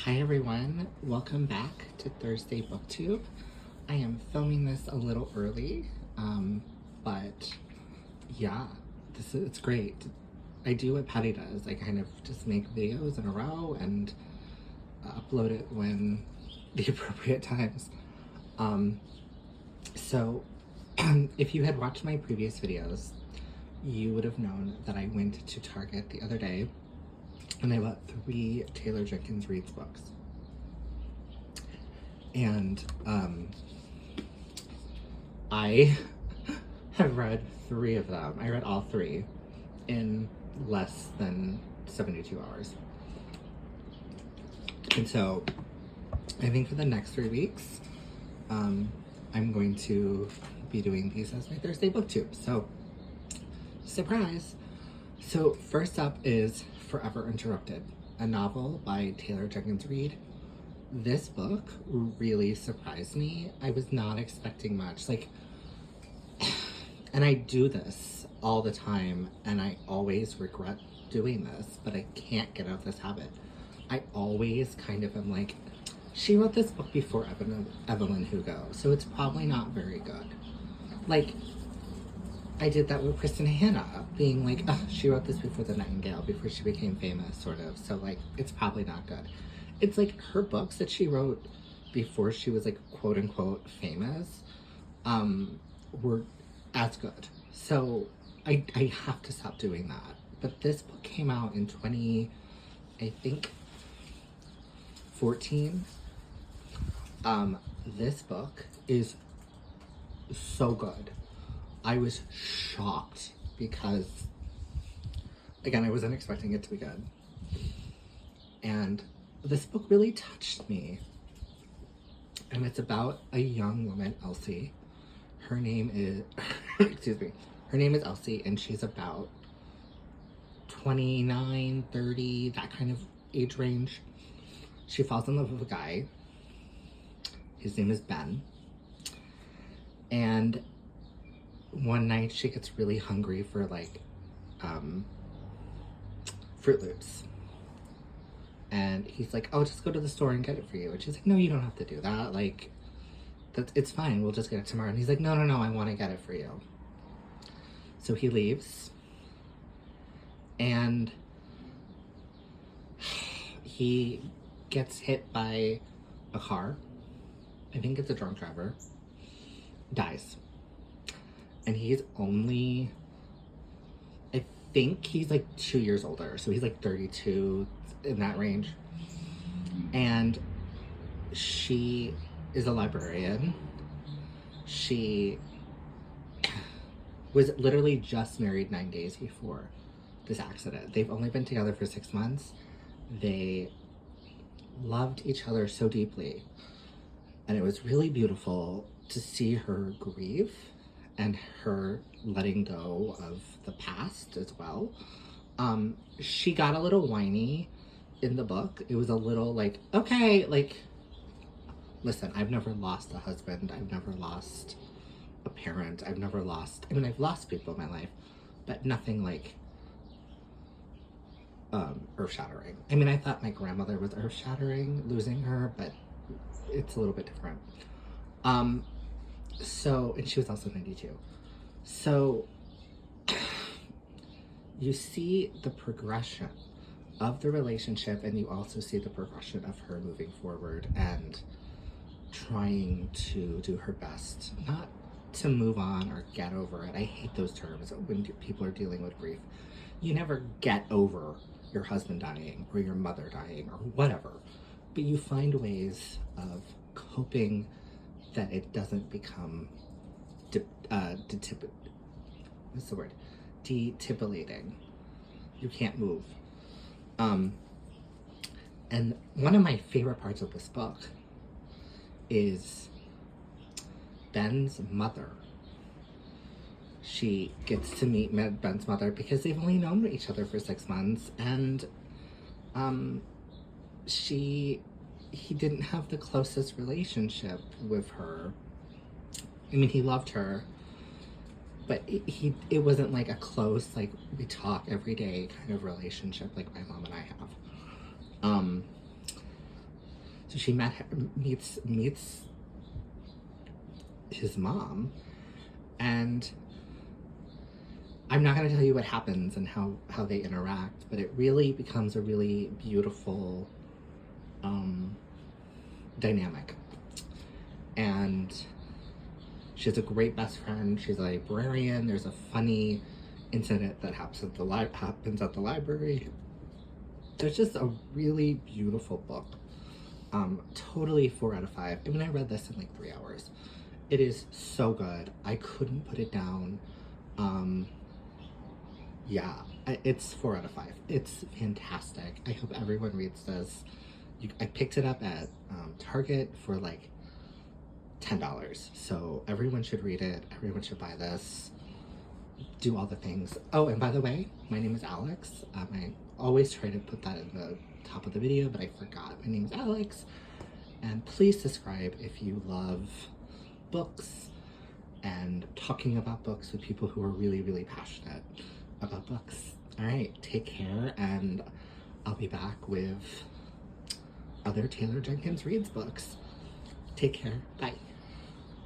Hi everyone, welcome back to Thursday BookTube. I am filming this a little early, but yeah, it's great. I do what Patty does. I kind of just make videos in a row and upload it when the appropriate times. So if you had watched my previous videos, you would have known that I went to Target the other day and I bought 3 Taylor Jenkins Reid's books. And I have read 3 of them. I read all 3 in less than 72 hours. And so I think for the next 3 weeks, I'm going to be doing these as my Thursday BookTube. So, surprise! So first up is Forever Interrupted, a novel by Taylor Jenkins Reid. This book really surprised me. I was not expecting much. And I do this all the time, and I always regret doing this, but I can't get out of this habit. I always kind of am like, she wrote this book before Evelyn Hugo, so it's probably not very good. Like, I did that with Kristen Hanna, being like, oh, she wrote this before The Nightingale, before she became famous, sort of. So, like, it's probably not good. It's like her books that she wrote before she was, like, quote unquote famous, were as good. So, I have to stop doing that. But this book came out in 2014. This book is so good. I was shocked because, again, I wasn't expecting it to be good. And this book really touched me. And it's about a young woman, Elsie. Her name is, excuse me, her name is Elsie, and she's about 29, 30, that kind of age range. She falls in love with a guy. His name is Ben. And one night she gets really hungry for like Fruit Loops, and he's like, oh, just go to the store and get it for you. And she's like, no, you don't have to do that, like, it's fine, we'll just get it tomorrow. And he's like, no, I want to get it for you. So he leaves, and he gets hit by a car. I think it's a drunk driver. Dies. And he's only, I think he's like 2 years older. So he's like 32, in that range. And she is a librarian. She was literally just married 9 days before this accident. They've only been together for 6 months. They loved each other so deeply. And it was really beautiful to see her grieve and her letting go of the past as well. She got a little whiny in the book. It was a little like, okay, like, listen, I've never lost a husband. I've never lost a parent. I've lost people in my life, but nothing like earth-shattering. I mean, I thought my grandmother was earth-shattering, losing her, but it's a little bit different. So, and she was also 92. So, you see the progression of the relationship, and you also see the progression of her moving forward and trying to do her best, not to move on or get over it. I hate those terms when people are dealing with grief. You never get over your husband dying or your mother dying or whatever, but you find ways of coping that it doesn't become debilitating. You can't move. And one of my favorite parts of this book is Ben's mother. She gets to meet Ben's mother because they've only known each other for 6 months, and he didn't have the closest relationship with her. I mean, he loved her, but it wasn't like a close, like, we talk every day kind of relationship like my mom and I have. So she meets his mom, and I'm not going to tell you what happens and how they interact, but it really becomes a really beautiful dynamic. And she has a great best friend. She's a librarian. There's a funny incident that happens at the library. There's just a really beautiful book. Totally 4 out of 5. I mean, I read this in like 3 hours. It is so good. I couldn't put it down. Yeah, it's 4 out of 5. It's fantastic. I hope everyone reads this. I picked it up at Target for like $10. So everyone should read it. Everyone should buy this. Do all the things. Oh, and by the way, my name is Alex. I always try to put that in the top of the video, but I forgot. My name is Alex. And please subscribe if you love books and talking about books with people who are really, really passionate about books. All right, take care, and I'll be back with other Taylor Jenkins Reads books. Take care. Bye.